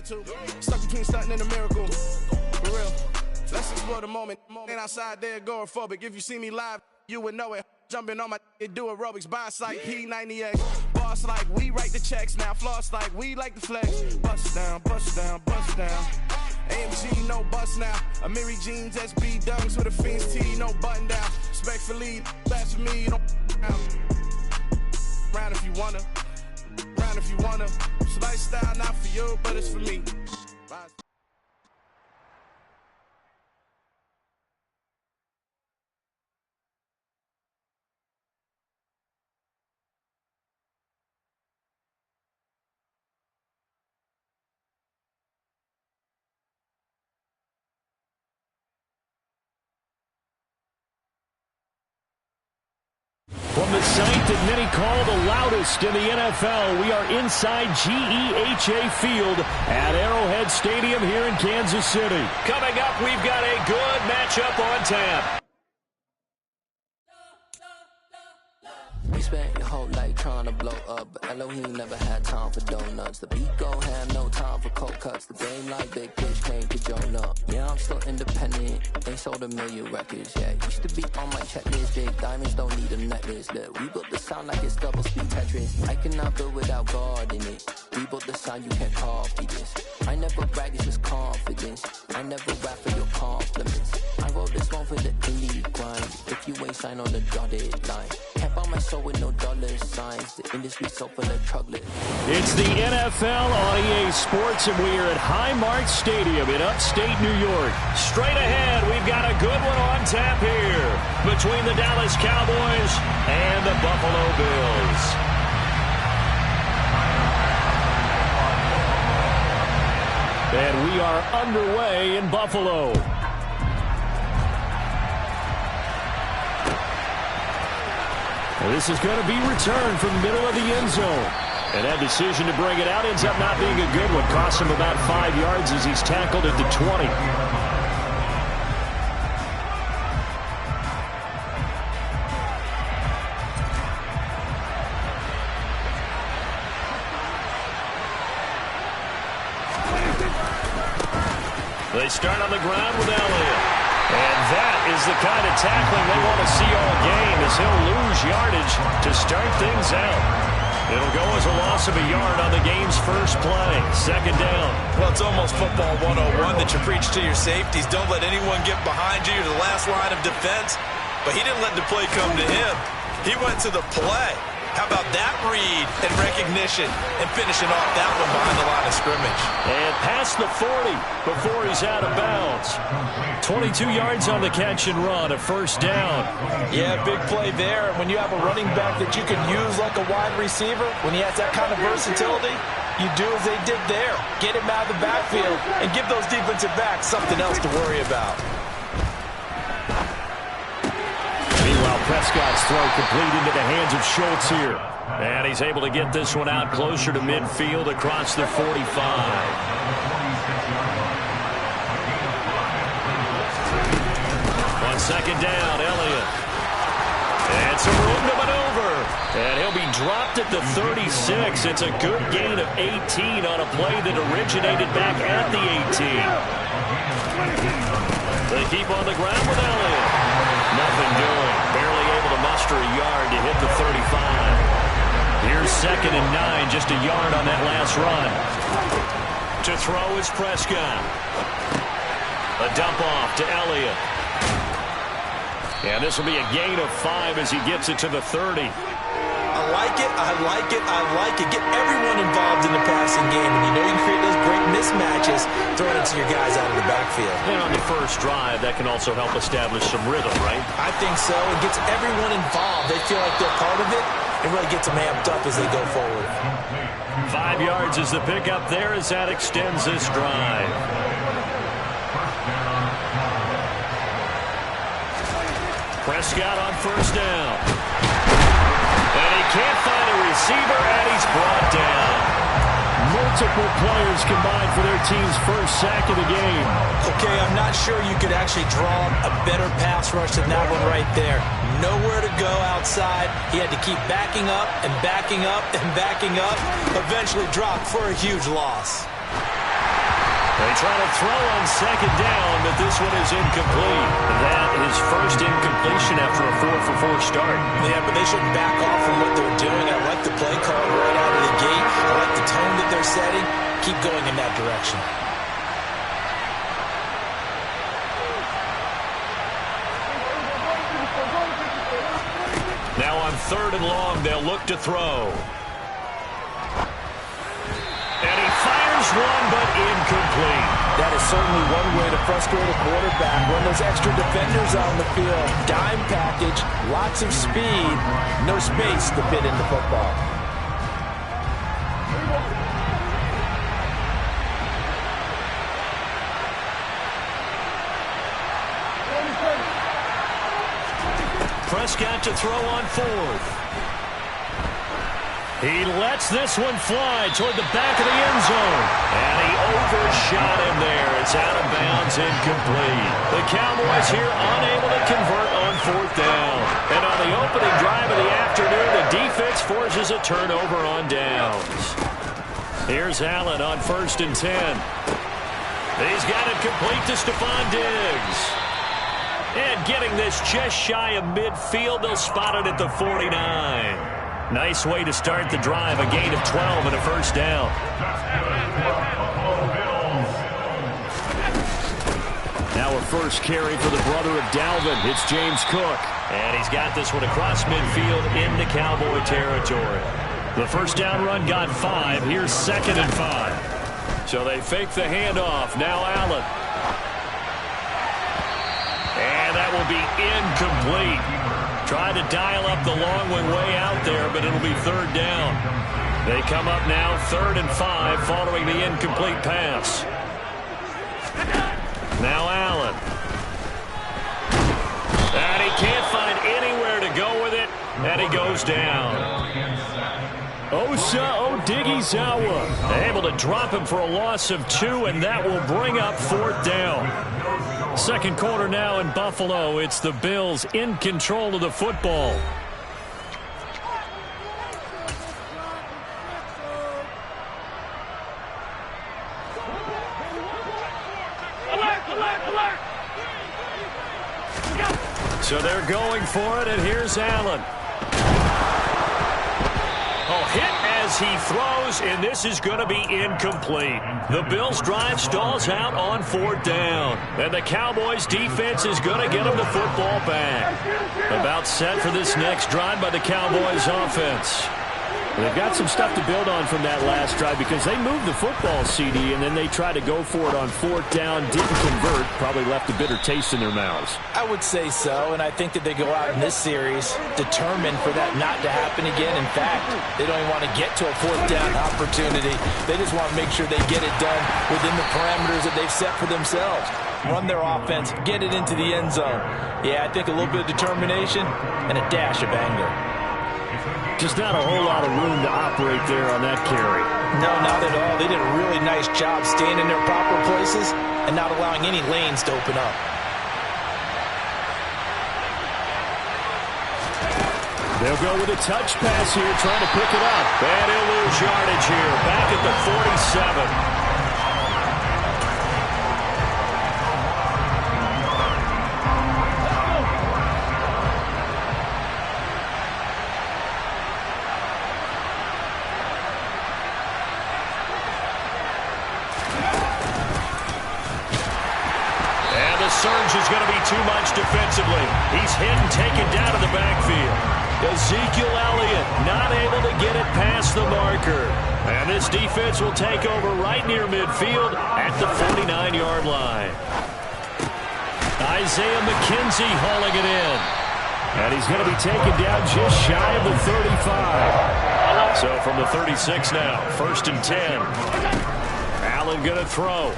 scared to. Stuck between something and a miracle. For real. Let's explore the moment. Ain't outside there agoraphobic. If you see me live, you would know it. Jumping on my do aerobics, boss like P90X. Boss like we write the checks. Now floss like we like the flex. Bust down, bust down, bust down. AMG, no bust now. Amiri jeans, SB dunks with a Fiends tee, no button down. Respectfully, best for me, you don't round if you wanna. Round if you wanna. It's a lifestyle, not for you, but it's for me. Bye. From the site that many call the loudest in the NFL, we are inside GEHA Field at Arrowhead Stadium here in Kansas City. Coming up, we've got a good matchup on tap. We spent your whole life trying to blow up, but Elohim never had time for donuts. The beat go ham, no time for cold cuts. The game like Big Pitch came to join up. Yeah, I'm still independent. They sold 1 million records, yeah. Used to be on my checklist. Big diamonds don't need a necklace. Look, we built the sound like it's double speed Tetris. I cannot build without God in it. We built the sound, you can't copy this. I never brag, it's just confidence. I never rap for your compliments. I wrote this one for the indie grind. If you ain't signed on the dotted line, can't buy my soul with no dollar signs. The industry so full of trouble. It's the NFL on EA Sports, and we are at Highmark Stadium in upstate New York. Straight ahead, we've got a good one on tap here between the Dallas Cowboys and the Buffalo Bills. And we are underway in Buffalo. This is going to be returned from the middle of the end zone. And that decision to bring it out ends up not being a good one. Costs him about 5 yards as he's tackled at the 20. They start on the ground with Elliott. And that is the kind of tackling they want to see all game, as he'll lose yardage to start things out. It'll go as a loss of a yard on the game's first play. Second down. Well, it's almost football 101 that you preach to your safeties. Don't let anyone get behind you to the last line of defense. But he didn't let the play come to him. He went to the play. How about that read and recognition and finishing off that one behind the line of scrimmage? And past the 40 before he's out of bounds. 22 yards on the catch and run, a first down. Yeah, big play there. When you have a running back that you can use like a wide receiver, when he has that kind of versatility, you do as they did there. Get him out of the backfield and give those defensive backs something else to worry about. Meanwhile, Prescott's throw complete into the hands of Schultz here. And he's able to get this one out closer to midfield across the 45. On second down, Elliott. And some room to maneuver. And he'll be dropped at the 36. It's a good gain of 18 on a play that originated back at the 18. They keep on the ground with Elliott. Nothing doing. Barely able to muster a yard to hit the 35. Here's second and 9, just a yard on that last run. To throw is Prescott. A dump off to Elliott. And this will be a gain of 5 as he gets it to the 30. I like it, I like it, I like it. Get everyone involved in the passing game. And you know you can create those great mismatches throwing it to your guys out of the backfield. And on the first drive, that can also help establish some rhythm, right? I think so. It gets everyone involved. They feel like they're part of it. It really gets them amped up as they go forward. 5 yards is the pickup there as that extends this drive. Prescott on first down. And he can't find a receiver, and he's brought down. Multiple players combined for their team's first sack of the game. Okay, I'm not sure you could actually draw a better pass rush than that one right there. Nowhere to go outside. He had to keep backing up and backing up and backing up. Eventually dropped for a huge loss. They try to throw on second down, but this one is incomplete. That is first incompletion after a 4-for-4 start. Yeah, but they shouldn't back off from what they're doing. I like the play call right out of the gate. I like the tone that they're setting. Keep going in that direction. Now on 3rd and long, they'll look to throw. And he fires one, but incomplete. That is certainly one way to frustrate a quarterback. When there's extra defenders on the field, dime package, lots of speed, no space to fit in the football. Prescott to throw on 4th. He lets this one fly toward the back of the end zone. And he overshot him there. It's out of bounds, incomplete. The Cowboys here unable to convert on 4th down. And on the opening drive of the afternoon, the defense forces a turnover on downs. Here's Allen on 1st and 10. He's got it complete to Stephon Diggs. And getting this just shy of midfield, they'll spot it at the 49. Nice way to start the drive, a gain of 12 and a first down. Now a first carry for the brother of Dalvin. It's James Cook. And he's got this one across midfield into Cowboy territory. The first down run got 5. Here's 2nd and 5. So they fake the handoff. Now Allen. And that will be incomplete. Tried to dial up the long one way out there, but it'll be 3rd down. They come up now 3rd and 5 following the incomplete pass. Now Allen. And he can't find anywhere to go with it, and he goes down. Osa Odighizuwa able to drop him for a loss of 2, and that will bring up 4th down. Second quarter now in Buffalo. It's the Bills in control of the football. So they're going for it, and here's Allen. Oh, hit as he throws, and this is going to be incomplete. The Bills' drive stalls out on 4th down. And the Cowboys' defense is going to get them the football back. About set for this next drive by the Cowboys' offense. They've got some stuff to build on from that last drive because they moved the football, CD, and then they tried to go for it on 4th down, didn't convert, probably left a bitter taste in their mouths. I would say so, and I think that they go out in this series determined for that not to happen again. In fact, they don't even want to get to a 4th down opportunity. They just want to make sure they get it done within the parameters that they've set for themselves. Run their offense, get it into the end zone. Yeah, I think a little bit of determination and a dash of anger. Just not a whole lot of room to operate there on that carry. No, not at all. They did a really nice job staying in their proper places and not allowing any lanes to open up. They'll go with a touch pass here, trying to pick it up. And he'll lose yardage here, back at the 47. Surge is going to be too much defensively. He's hit and taken down to the backfield. Ezekiel Elliott not able to get it past the marker. And this defense will take over right near midfield at the 49-yard line. Isaiah McKenzie hauling it in. And he's going to be taken down just shy of the 35. So from the 36 now, 1st and 10. Allen going to throw.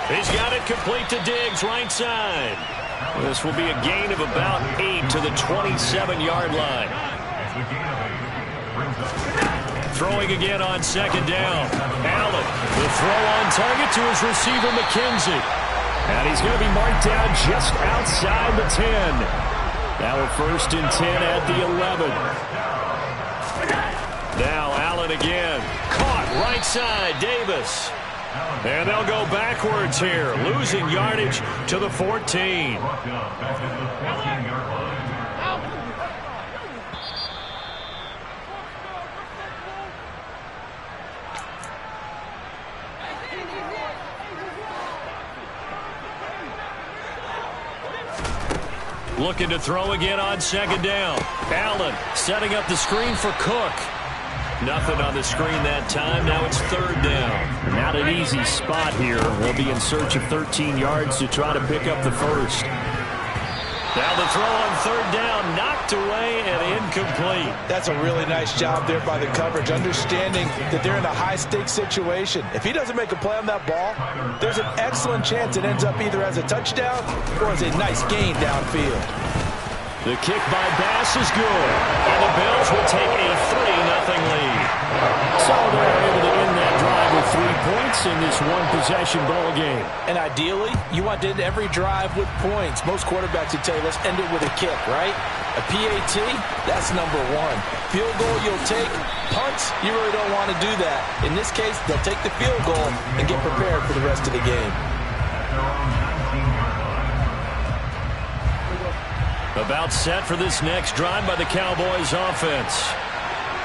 He's got it complete to Diggs, right side. This will be a gain of about 8 to the 27-yard line. Throwing again on 2nd down. Allen, the throw on target to his receiver, McKenzie. And he's going to be marked down just outside the 10. Now a 1st and 10 at the 11. Now Allen again. Caught. Right side, Davis. And they'll go backwards here, losing yardage to the 14. Looking to throw again on second down. Allen setting up the screen for Cook. Nothing on the screen that time. Now it's third down. Not an easy spot here. They'll be in search of 13 yards to try to pick up the first. Now the throw on third down, knocked away and incomplete. That's a really nice job there by the coverage, understanding that they're in a high-stakes situation. If he doesn't make a play on that ball, there's an excellent chance it ends up either as a touchdown or as a nice gain downfield. The kick by Bass is good, and the Bills will take a 3-0 lead. So they're able to end that drive with 3 points in this one-possession ball game. And ideally, you want to end every drive with points. Most quarterbacks would tell you, let's end it with a kick, right? A PAT, that's number one. Field goal you'll take. Punts, you really don't want to do that. In this case, they'll take the field goal and get prepared for the rest of the game. About set for this next drive by the Cowboys offense.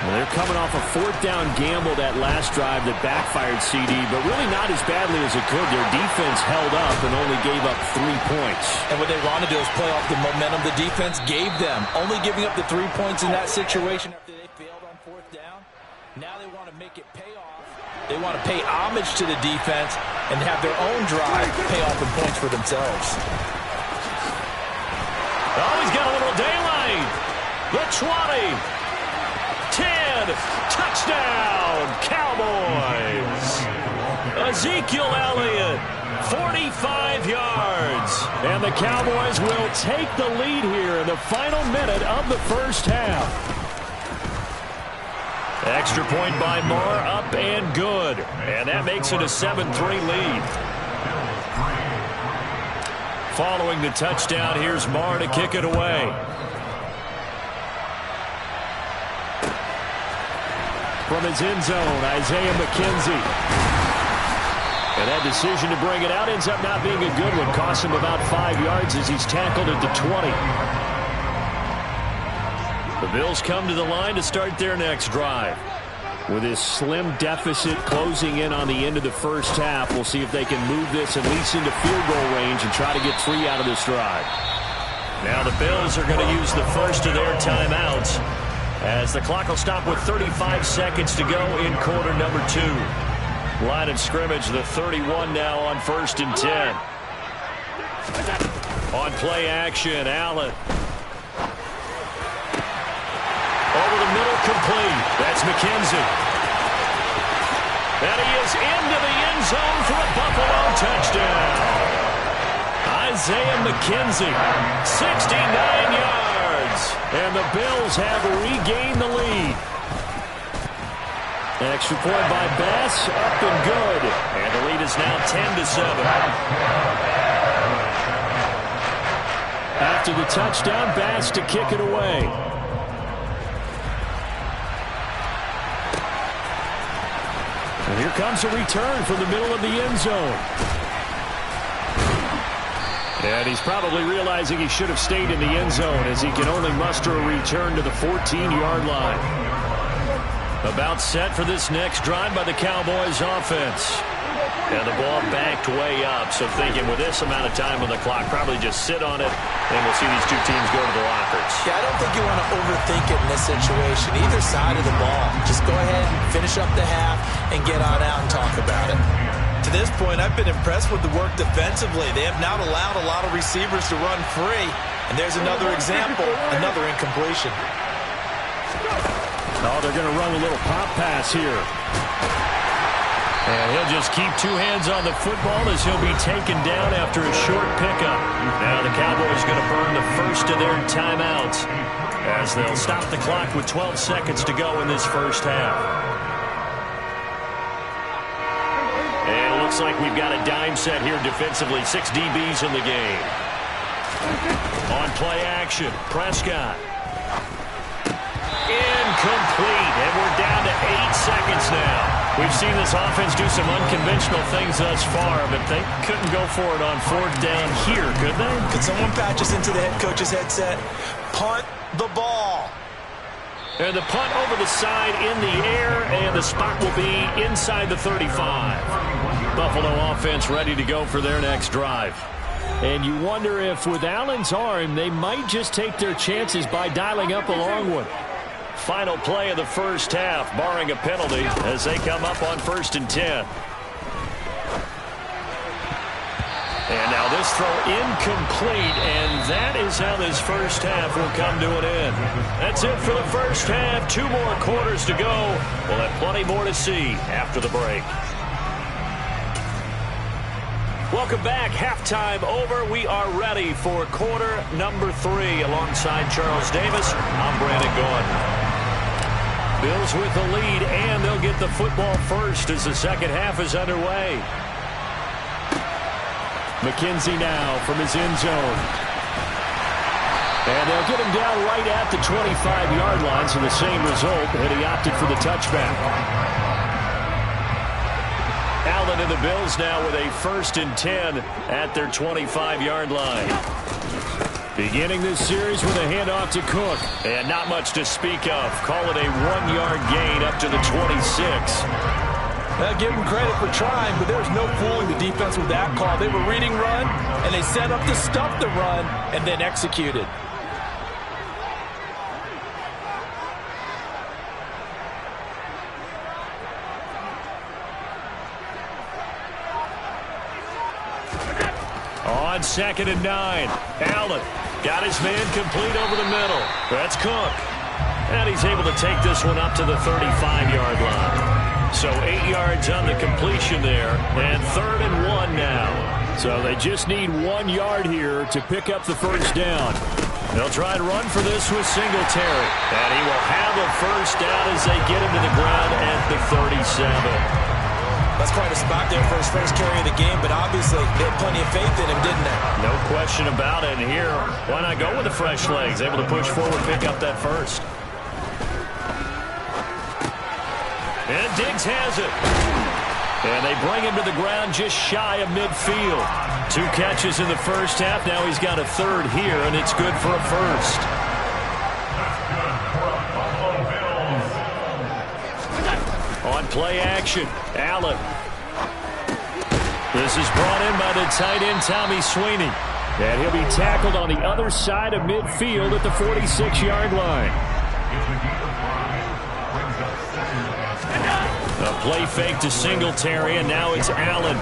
Well, they're coming off a fourth-down gamble that last drive that backfired CD, but really not as badly as it could. Their defense held up and only gave up 3 points. And what they want to do is play off the momentum the defense gave them. Only giving up the 3 points in that situation after they failed on fourth down. Now they want to make it pay off. They want to pay homage to the defense and have their own drive pay off in points for themselves. Oh, he's got a little daylight. The 20. 10. Touchdown, Cowboys. Ezekiel Elliott, 45 yards. And the Cowboys will take the lead here in the final minute of the first half. Extra point by Moore, up and good. And that makes it a 7-3 lead. Following the touchdown, here's Marr to kick it away. From his end zone, Isaiah McKenzie. And that decision to bring it out ends up not being a good one. Cost him about 5 yards as he's tackled at the 20. The Bills come to the line to start their next drive. With this slim deficit closing in on the end of the first half, we'll see if they can move this at least into field goal range and try to get 3 out of this drive. Now the Bills are going to use the first of their timeouts as the clock will stop with 35 seconds to go in quarter number 2. Line of scrimmage, the 31 now on 1st and 10. On play action, Allen. Over the middle, complete. That's McKenzie. And he is into the end zone for a Buffalo touchdown. Isaiah McKenzie, 69 yards. And the Bills have regained the lead. Extra point by Bass, up and good. And the lead is now 10-7. After the touchdown, Bass to kick it away. And here comes a return from the middle of the end zone. And he's probably realizing he should have stayed in the end zone as he can only muster a return to the 14-yard line. About set for this next drive by the Cowboys offense. And the ball backed way up, so thinking with this amount of time on the clock, probably just sit on it, and we'll see these two teams go to the lockers. Yeah, I don't think you want to overthink it in this situation. Either side of the ball. Just go ahead, finish up the half, and get on out and talk about it. To this point, I've been impressed with the work defensively. They have not allowed a lot of receivers to run free. And there's another example, another incompletion. Oh, they're going to run a little pop pass here. And he'll just keep 2 hands on the football as he'll be taken down after a short pickup. Now the Cowboys going to burn the first of their timeouts as they'll stop the clock with 12 seconds to go in this first half. And it looks like we've got a dime set here defensively. 6 DBs in the game. On play action, Prescott. Incomplete, and we're down to 8 seconds now. We've seen this offense do some unconventional things thus far, but they couldn't go for it on fourth down here, could they? Could someone patch us into the head coach's headset? Punt the ball. And the punt over the side in the air, and the spot will be inside the 35. Buffalo offense ready to go for their next drive. And you wonder if with Allen's arm, they might just take their chances by dialing up a long one. Final play of the first half, barring a penalty, as they come up on 1st and 10. And now this throw incomplete, and that is how this first half will come to an end. That's it for the first half. 2 more quarters to go. We'll have plenty more to see after the break. Welcome back. Halftime over. We are ready for quarter number 3. Alongside Charles Davis, I'm Brandon Gordon. Bills with the lead, and they'll get the football first as the second half is underway. McKenzie now from his end zone. And they'll get him down right at the 25-yard line, so the same result, and he opted for the touchback. Allen and the Bills now with a 1st and 10 at their 25-yard line. Beginning this series with a handoff to Cook. And not much to speak of. Call it a 1-yard gain up to the 26. Give them credit for trying, but there's no fooling the defense with that call. They were reading run, and they set up to stuff the run, and then executed. On 2nd and 9, Allen got his man complete over the middle. That's Cook. And he's able to take this one up to the 35-yard line. So 8 yards on the completion there, and 3rd and 1 now. So they just need 1 yard here to pick up the first down. They'll try to run for this with Singletary. And he will have a first down as they get him to the ground at the 37. That's quite a spot there for his first carry of the game, but obviously they had plenty of faith in him, didn't they? No question about it. And here, why not go with the fresh legs? Able to push forward, pick up that first. And Diggs has it. And they bring him to the ground just shy of midfield. 2 catches in the first half. Now he's got a 3rd here, and it's good for a first. On play action, Allen. This is brought in by the tight end, Tommy Sweeney. And he'll be tackled on the other side of midfield at the 46-yard line. A play fake to Singletary, and now it's Allen.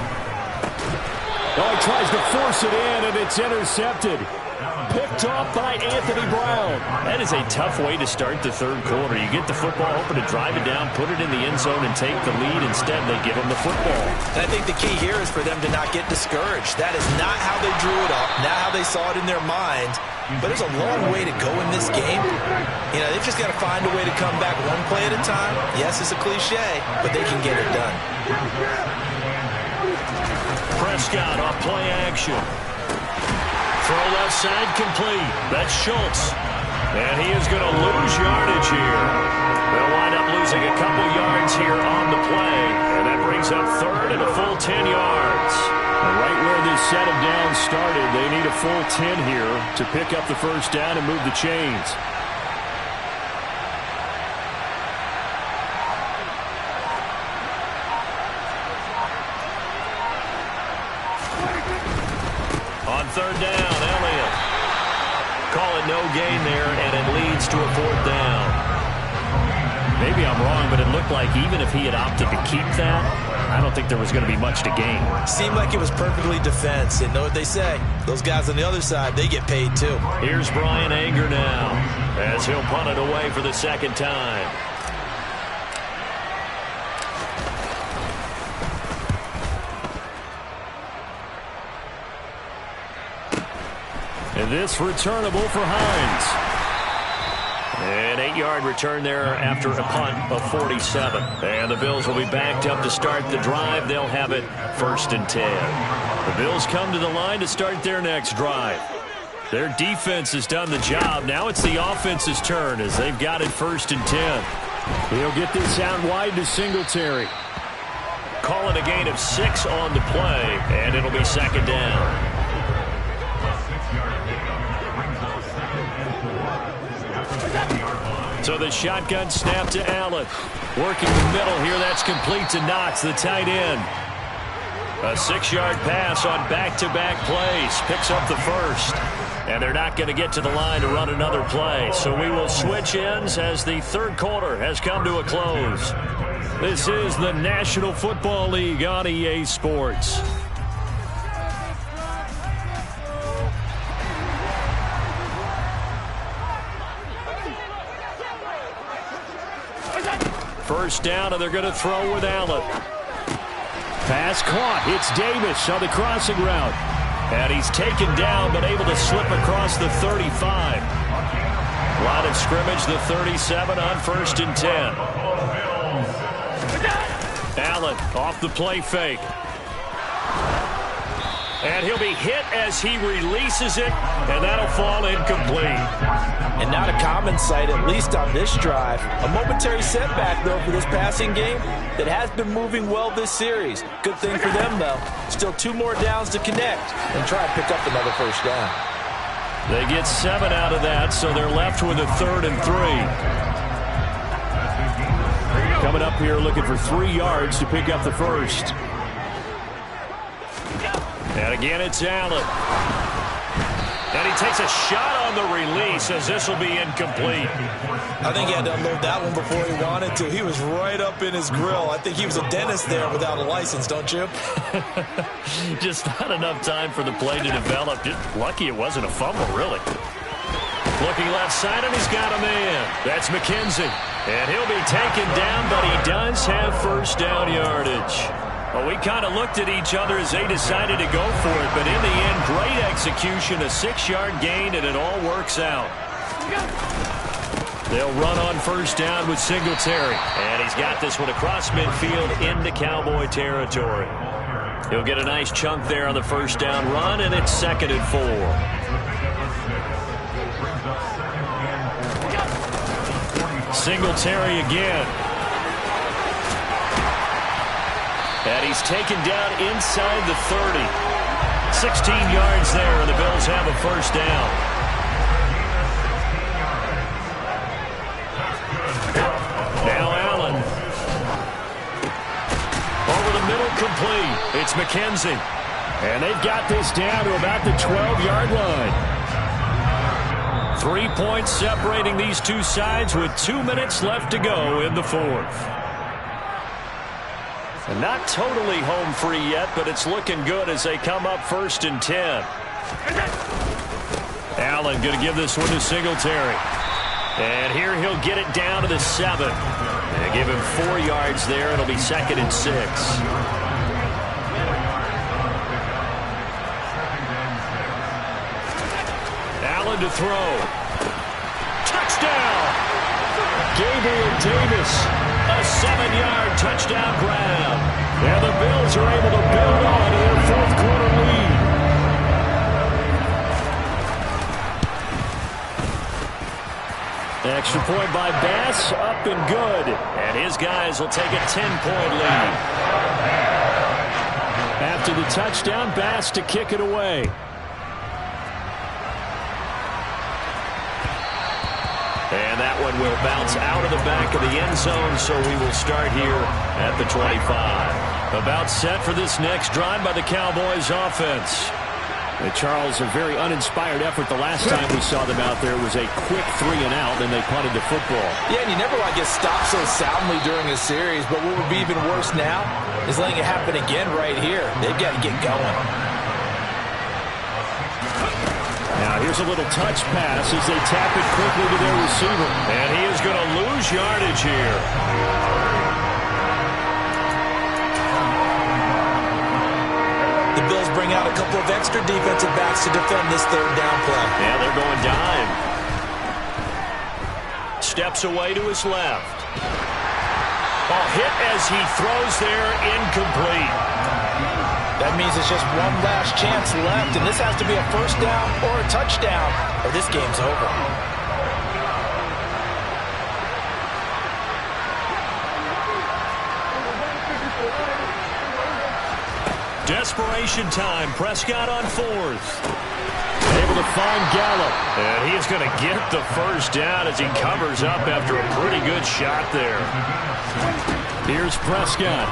Oh, he tries to force it in, and it's intercepted. Picked off by Anthony Brown. That is a tough way to start the 3rd quarter. You get the football, hoping to drive it down, put it in the end zone, and take the lead. Instead, they give them the football. And I think the key here is for them to not get discouraged. That is not how they drew it up, not how they saw it in their mind. But there's a long way to go in this game. You know, they've just got to find a way to come back one play at a time. Yes, it's a cliche, but they can get it done. Prescott off play action. Throw left side complete. That's Schultz. And he is going to lose yardage here. They'll wind up losing a couple yards here on the play. And that brings up 3rd and a full 10 yards. And right where this set of downs started, they need a full 10 here to pick up the first down and move the chains. On 3rd down, Elliott. Call it no gain there, and it leads to a 4th down. Maybe I'm wrong, but it looked like even if he had opted to keep that, I don't think there was going to be much to gain. Seemed like it was perfectly defense. And know what they say. Those guys on the other side, they get paid too. Here's Brian Anger now, as he'll punt it away for the 2nd time. And this returnable for Hines. An 8-yard return there after a punt of 47. And the Bills will be backed up to start the drive. They'll have it 1st and 10. The Bills come to the line to start their next drive. Their defense has done the job. Now it's the offense's turn as they've got it 1st and 10. He'll get this out wide to Singletary. calling a gain of 6 on the play, and it'll be second down. So the shotgun snap to Allen. Working the middle here, that's complete to Knox, the tight end. A 6-yard pass on back-to-back plays. Picks up the first. And they're not going to get to the line to run another play. So we will switch ends as the third quarter has come to a close. This is the National Football League on EA Sports. First down, and they're going to throw with Allen. Pass caught. It's Davis on the crossing route. And he's taken down, but able to slip across the 35. Line of scrimmage, the 37 on 1st and 10. Allen off the play fake. And he'll be hit as he releases it, and that'll fall incomplete. And not a common sight, at least on this drive. A momentary setback, though, for this passing game that has been moving well this series. Good thing for them, though. Still 2 more downs to connect and try and pick up another first down. They get 7 out of that, so they're left with a 3rd and 3. Coming up here looking for 3 yards to pick up the first. And again, it's Allen. And he takes a shot on the release as this will be incomplete. I think he had to unload that one before he wanted to. He was right up in his grill. I think he was a dentist there without a license, don't you? Just not enough time for the play to develop. Just lucky it wasn't a fumble, really. Looking left side, and he's got a man. That's McKenzie. And he'll be taken down, but he does have first down yardage. Well, we kind of looked at each other as they decided to go for it, but in the end, great execution, a 6-yard gain, and it all works out. They'll run on first down with Singletary, and he's got this one across midfield into Cowboy territory. He'll get a nice chunk there on the first down run, and it's 2nd and 4. Singletary again. And he's taken down inside the 30. 16 yards there, and the Bills have a first down. Now Allen. Over the middle, complete. It's McKenzie. And they've got this down to about the 12-yard line. 3 points separating these two sides with 2 minutes left to go in the 4th. And not totally home free yet, but it's looking good as they come up 1st and 10. Allen going to give this one to Singletary. And here he'll get it down to the 7. They give him 4 yards there. It'll be 2nd and 6. Allen to throw. Touchdown! Gabriel Davis. A 7-yard touchdown grab. And the Bills are able to build on to their 4th quarter lead. Extra point by Bass, up and good. And his guys will take a 10-point lead. After the touchdown, Bass to kick it away. And that one will bounce out of the back of the end zone, so we will start here at the 25. About set for this next drive by the Cowboys offense. Charles, a very uninspired effort the last time we saw them out there. It was a quick 3 and out, then they punted the football. Yeah, and you never want to get stopped so soundly during a series, but what would be even worse now is letting it happen again right here. They've got to get going. Now here's a little touch pass as they tap it quickly to their receiver. And he is going to lose yardage here. The Bills bring out a couple of extra defensive backs to defend this 3rd down play. Yeah, they're going dime. Steps away to his left. Ball hit as he throws there, incomplete. That means it's just one last chance left, and this has to be a first down or a touchdown, or this game's over. Desperation time. Prescott on fourth. Able to find Gallup. And he is going to get the first down as he covers up after a pretty good shot there. Here's Prescott.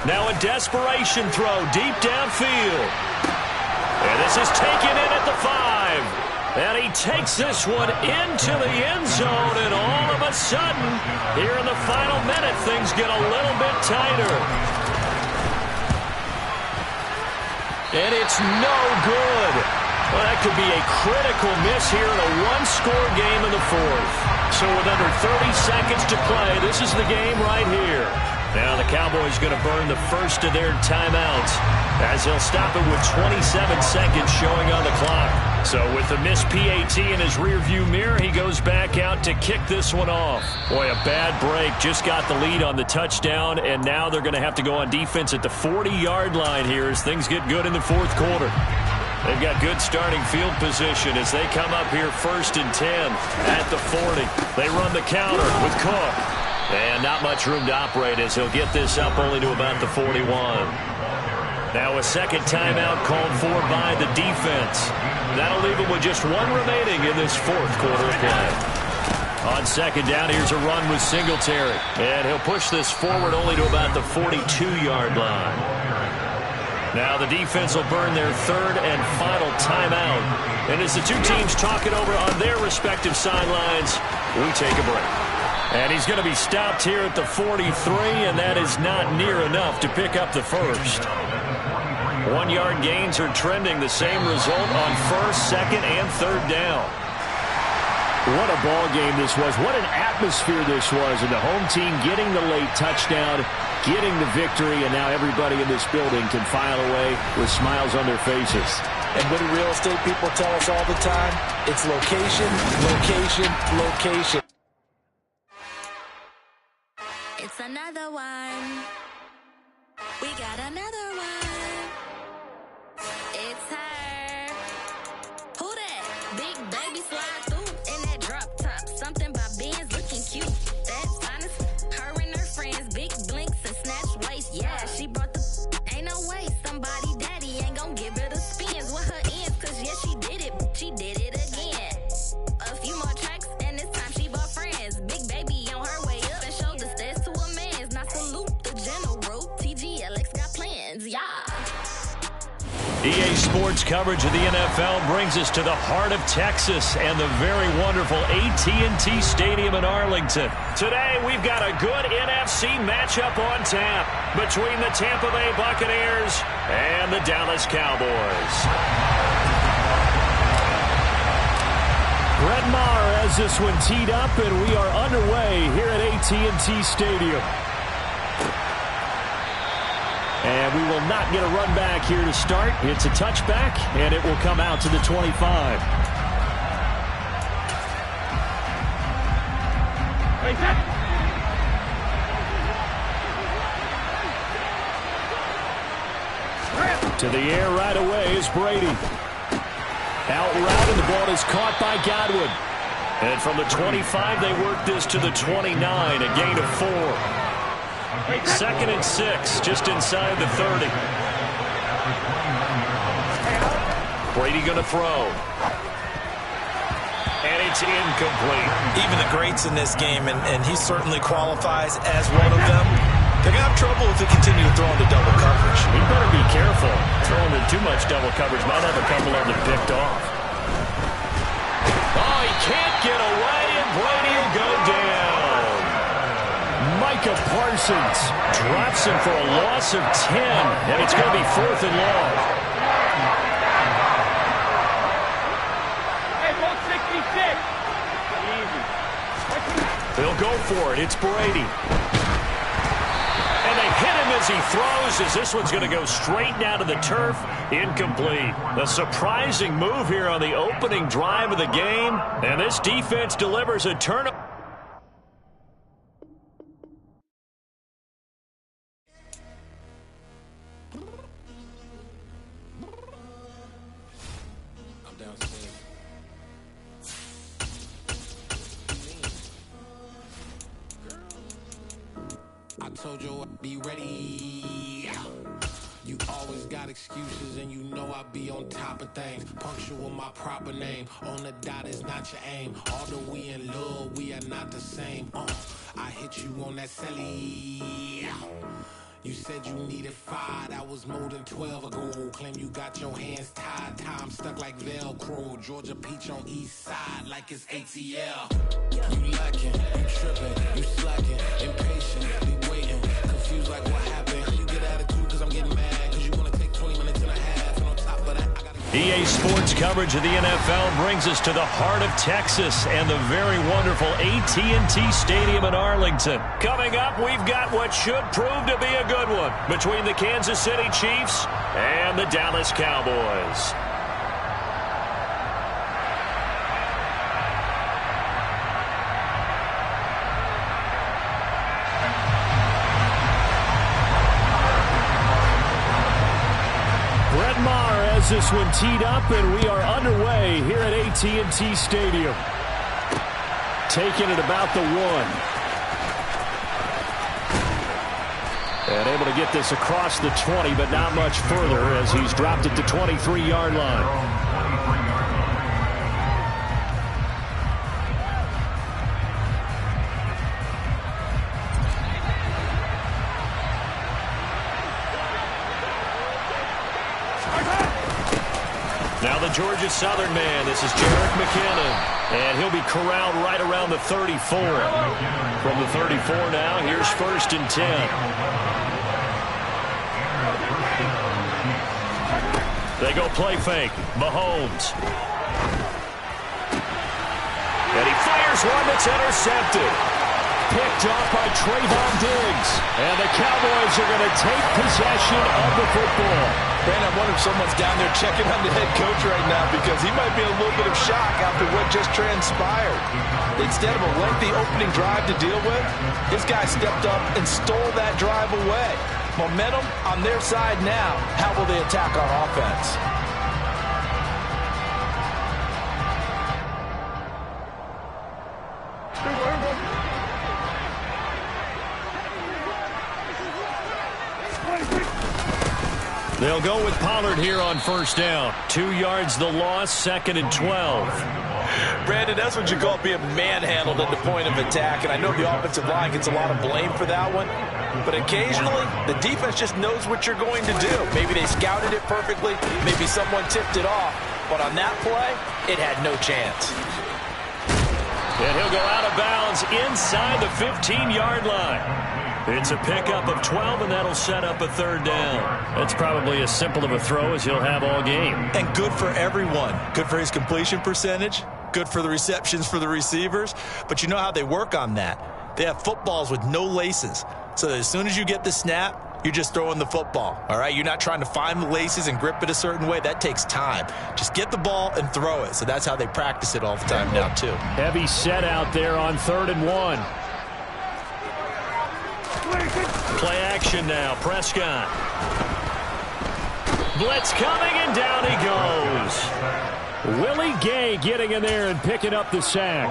Now a desperation throw deep downfield. And this is taken in at the 5. And he takes this one into the end zone. And all of a sudden, here in the final minute, things get a little bit tighter. And it's no good. Well, that could be a critical miss here in a one-score game in the fourth. So with under 30 seconds to play, this is the game right here. Now the Cowboys going to burn the first of their timeouts as they'll stop it with 27 seconds showing on the clock. So with the missed PAT in his rearview mirror, he goes back out to kick this one off. Boy, a bad break. Just got the lead on the touchdown, and now they're going to have to go on defense at the 40-yard line here as things get good in the fourth quarter. They've got good starting field position as they come up here 1st and 10 at the 40. They run the counter with Cook. And not much room to operate as he'll get this up only to about the 41. Now a second timeout called for by the defense. That'll leave him with just one remaining in this fourth quarter of play. On second down, here's a run with Singletary. And he'll push this forward only to about the 42-yard line. Now the defense will burn their third and final timeout. And as the two teams talk it over on their respective sidelines, we take a break. And he's going to be stopped here at the 43, and that is not near enough to pick up the first. 1-yard gains are trending the same result on first, second, and third down. What a ball game this was. What an atmosphere this was. And the home team getting the late touchdown, getting the victory, and now everybody in this building can file away with smiles on their faces. And what do real estate people tell us all the time? It's location, location, location. It's another one. We got another one. It's her. Who that? Big baby slide through in that drop top. Something by Benz looking cute. That's honest. Her and her friends, big blinks and snatch waist. Yeah, she brought the ain't no way. Somebody daddy ain't gonna give her the spins with her ends. Cause yeah, she did it. She did it again. A few more tracks and this time she bought friends. Big baby on her way up and showed the stairs to a man's. Not salute the general. TGLX got plans, yeah. EA Sports coverage of the NFL brings us to the heart of Texas and the very wonderful AT&T Stadium in Arlington. Today, we've got a good NFC matchup on tap between the Tampa Bay Buccaneers and the Dallas Cowboys. Brett Maher has this one teed up, and we are underway here at AT&T Stadium. And we will not get a run back here to start. It's a touchback, and it will come out to the 25. To the air right away is Brady. Out route, and the ball is caught by Godwin. And from the 25, they work this to the 29, a gain of 4. 2nd and 6, just inside the 30. Brady going to throw. And it's incomplete. Even the greats in this game, and he certainly qualifies as one of them, they're going to have trouble if they continue to throw into double coverage. He better be careful. Throwing into too much double coverage might have a couple of them picked off. Oh, he can't get away, and Brady will go down. Micah Parsons drops him for a loss of 10, and it's going to be 4th and long. Hey, 166. Easy. They'll go for it. It's Brady. And they hit him as he throws, as this one's going to go straight down to the turf. Incomplete. A surprising move here on the opening drive of the game, and this defense delivers a turnover. I told you I'd be ready. You always got excuses and you know I be on top of things. Punctual my proper name. On the dot is not your aim. Although we in love, we are not the same. I hit you on that celly. You said you needed 5, that was more than 12 ago. Claim you got your hands tied, time stuck like Velcro. Georgia peach on east side like it's ATL. You lacking, you tripping, you slacking, impatient, be waiting, confused like what happened. You get attitude cause I'm getting mad, cause you wanna take 20 minutes and a half. And on top of that, I gotta... EA Sports coverage of the NFL brings us to the heart of Texas and the very wonderful AT&T Stadium in Arlington. Coming up, we've got what should prove to be a good one between the Kansas City Chiefs and the Dallas Cowboys. This one teed up, and we are underway here at AT&T Stadium. Taking it about the 1. And able to get this across the 20, but not much further as he's dropped it to 23-yard line. Now the Georgia Southern man, this is Jerick McKinnon, and he'll be corralled right around the 34. From the 34 now, here's 1st and 10. They go play fake, Mahomes. And he fires one that's intercepted. Picked off by Trayvon Diggs. And the Cowboys are going to take possession of the football. Brandon, I wonder if someone's down there checking on the head coach right now because he might be in a little bit of shock after what just transpired. Instead of a lengthy opening drive to deal with, this guy stepped up and stole that drive away. Momentum on their side now. How will they attack our offense? They'll go with Pollard here on 1st down. 2 yards the loss, 2nd and 12. Brandon, that's what you call being manhandled at the point of attack, and I know the offensive line gets a lot of blame for that one, but occasionally the defense just knows what you're going to do. Maybe they scouted it perfectly, maybe someone tipped it off, but on that play, it had no chance. And he'll go out of bounds inside the 15-yard line. It's a pickup of 12, and that'll set up a 3rd down. That's probably as simple of a throw as he'll have all game. And good for everyone. Good for his completion percentage. Good for the receptions for the receivers. But you know how they work on that. They have footballs with no laces. So that as soon as you get the snap, you're just throwing the football. All right? You're not trying to find the laces and grip it a certain way. That takes time. Just get the ball and throw it. So that's how they practice it all the time now, too. Heavy set out there on 3rd and 1. Play action now. Prescott. Blitz coming, and down he goes. Willie Gay getting in there and picking up the sack.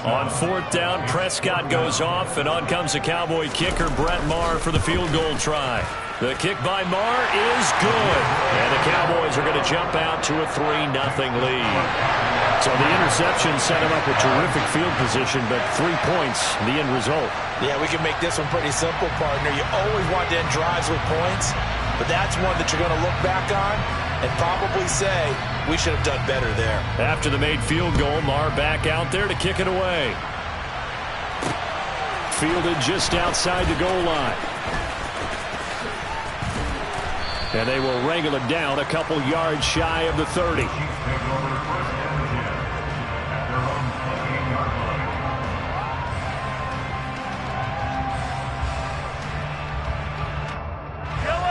On 4th down, Prescott goes off, and on comes the Cowboy kicker, Brett Maher, for the field goal try. The kick by Maher is good. And the Cowboys are going to jump out to a 3-0 lead. So the interception set him up with terrific field position, but 3 points, the end result. Yeah, we can make this one pretty simple, partner. You always want to end drives with points, but that's one that you're going to look back on and probably say, we should have done better there. After the made field goal, Maher back out there to kick it away. Fielded just outside the goal line. And they will wrangle it down a couple yards shy of the 30.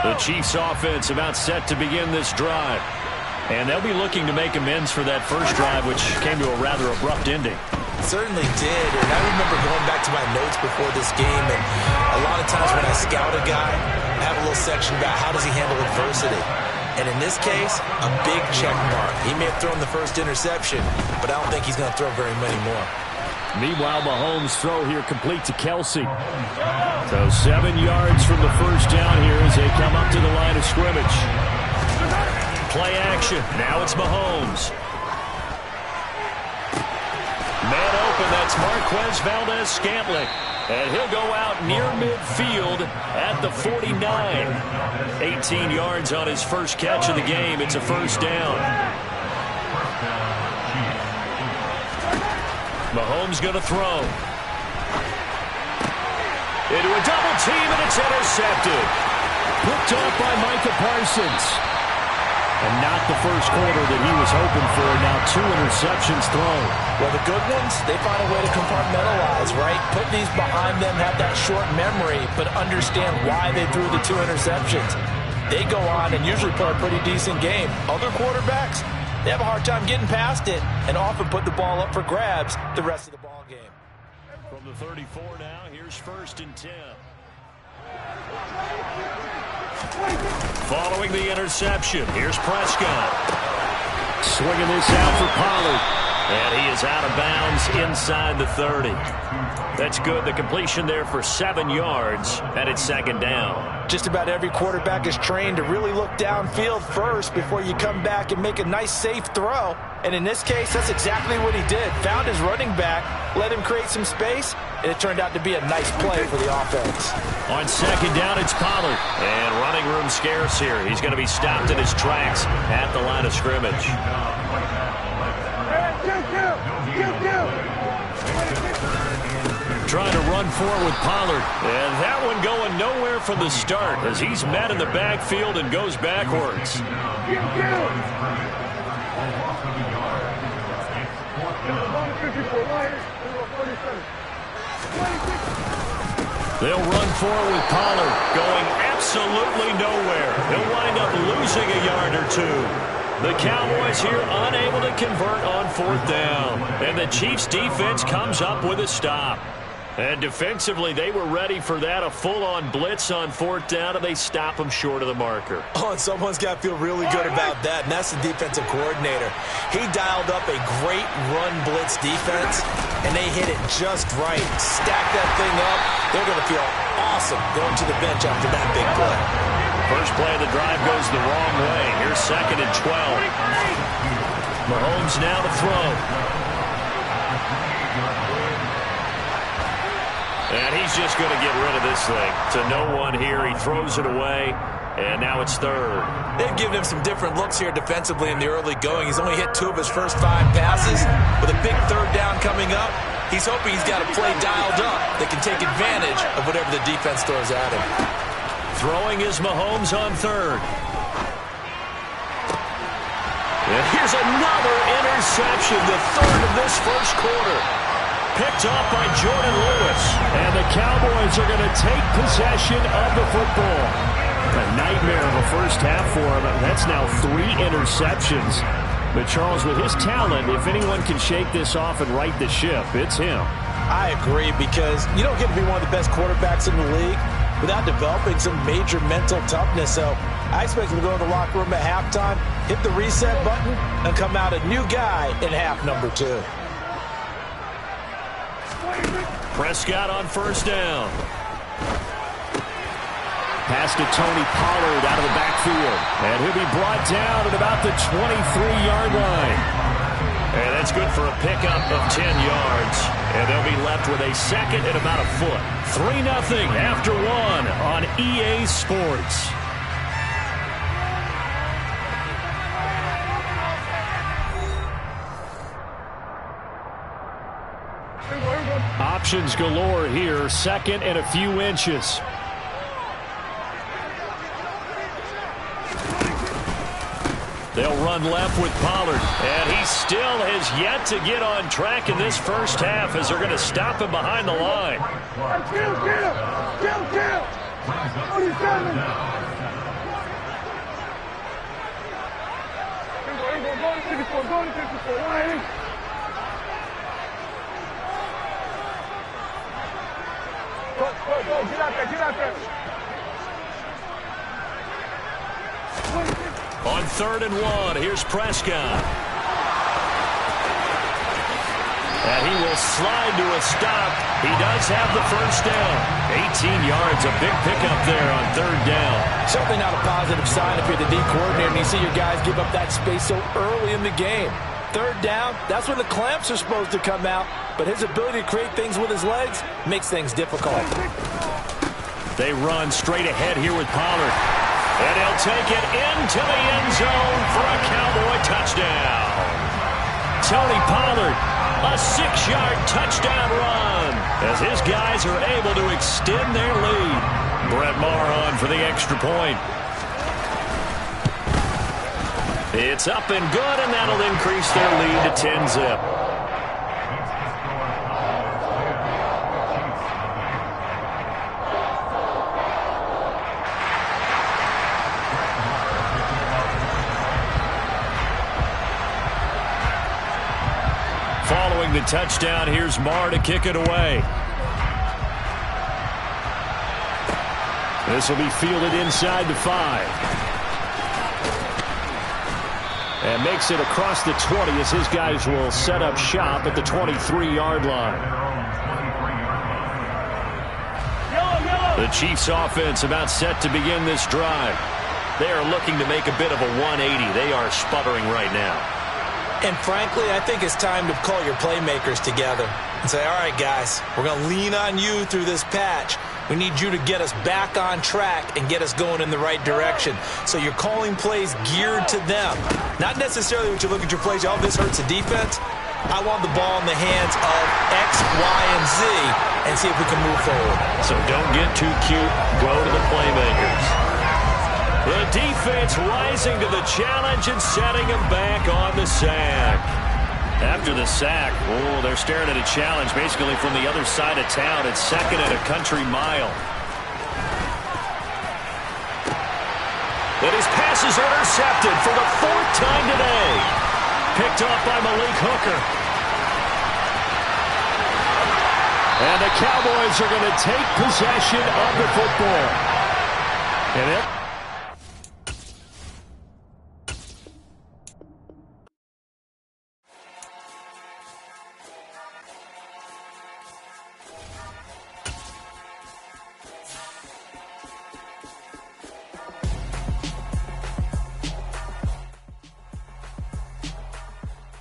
The Chiefs offense about set to begin this drive. And they'll be looking to make amends for that first drive, which came to a rather abrupt ending. Certainly did, and I remember going back to my notes before this game, and a lot of times when I scout a guy, I have a little section about how does he handle adversity. And in this case, a big check mark. He may have thrown the first interception, but I don't think he's going to throw very many more. Meanwhile, Mahomes' throw here complete to Kelsey. So 7 yards from the first down here as they come up to the line of scrimmage. Play action. Now it's Mahomes. Man open, that's Marquez Valdez-Scantling. And he'll go out near midfield at the 49. 18 yards on his first catch of the game. It's a first down. Mahomes going to throw. Into a double team, and it's intercepted. Picked off by Micah Parsons. And not the first quarter that he was hoping for. Now 2 interceptions thrown. Well, the good ones, they find a way to compartmentalize, right? Put these behind them, have that short memory, but understand why they threw the 2 interceptions. They go on and usually play a pretty decent game. Other quarterbacks, they have a hard time getting past it and often put the ball up for grabs the rest of the ball game. From the 34 now, here's 1st and 10. Following the interception, here's Prescott. Swinging this out for Pollard. And he is out of bounds inside the 30. That's good. The completion there for 7 yards, and it's 2nd down. Just about every quarterback is trained to really look downfield first before you come back and make a nice, safe throw. And in this case, that's exactly what he did. Found his running back, let him create some space, and it turned out to be a nice play for the offense. On 2nd down, it's Pollard. And running room scarce here. He's going to be stopped in his tracks at the line of scrimmage. Trying to run forward with Pollard. And that one going nowhere from the start as he's met in the backfield and goes backwards. They'll run forward with Pollard, going absolutely nowhere. He'll wind up losing a yard or 2. The Cowboys here unable to convert on 4th down. And the Chiefs' defense comes up with a stop. And defensively, they were ready for that, a full-on blitz on 4th down, and they stop them short of the marker. Oh, and someone's got to feel really good about that, and that's the defensive coordinator. He dialed up a great run blitz defense, and they hit it just right. Stack that thing up. They're going to feel awesome going to the bench after that big play. First play of the drive goes the wrong way. Here's 2nd and 12. Mahomes now to throw. And he's just going to get rid of this thing. To no one here. He throws it away, and now it's 3rd. They've given him some different looks here defensively in the early going. He's only hit 2 of his first 5 passes. With a big 3rd down coming up, he's hoping he's got a play dialed up that can take advantage of whatever the defense throws at him. Throwing is Mahomes on 3rd. And here's another interception, the 3rd of this first quarter. Picked off by Jordan Lewis. And the Cowboys are going to take possession of the football. A nightmare of a first half for him. That's now 3 interceptions. But Charles, with his talent, if anyone can shake this off and right the ship, it's him. I agree, because you don't get to be one of the best quarterbacks in the league without developing some major mental toughness. So I expect him to go in the locker room at halftime, hit the reset button, and come out a new guy in half number 2. Prescott on 1st down. Pass to Tony Pollard out of the backfield. And he'll be brought down at about the 23-yard line. And that's good for a pickup of 10 yards. And they'll be left with a 2nd and about a foot. 3-0 after 1 on EA Sports. Options galore here. 2nd and a few inches. They'll run left with Pollard. And he still has yet to get on track in this first half as they're going to stop him behind the line. On 3rd and 1, here's Prescott. And he will slide to a stop. He does have the first down. 18 yards, a big pickup there on third down. Certainly not a positive sign if you're the D coordinator and you see your guys give up that space so early in the game. Third down, that's when the clamps are supposed to come out, but his ability to create things with his legs makes things difficult. They run straight ahead here with Pollard. And he'll take it into the end zone for a Cowboy touchdown. Tony Pollard, a 6-yard touchdown run as his guys are able to extend their lead. Brett Maher on for the extra point. It's up and good, and that'll increase their lead to 10-zip. Following the touchdown, here's Maher to kick it away. This will be fielded inside the 5. And makes it across the 20 as his guys will set up shop at the 23-yard line. The Chiefs offense about set to begin this drive. They are looking to make a bit of a 180. They are sputtering right now. And frankly, I think it's time to call your playmakers together and say, all right, guys, we're going to lean on you through this patch. We need you to get us back on track and get us going in the right direction. So you're calling plays geared to them. Not necessarily what you look at your plays, oh, this hurts the defense. I want the ball in the hands of X, Y, and Z and see if we can move forward. So don't get too cute. Go to the playmakers. The defense rising to the challenge and setting him back on the sack. After the sack, they're staring at a challenge basically from the other side of town. It's second at a country mile. But his pass is intercepted for the 4th time today. Picked off by Malik Hooker. And the Cowboys are going to take possession of the football. And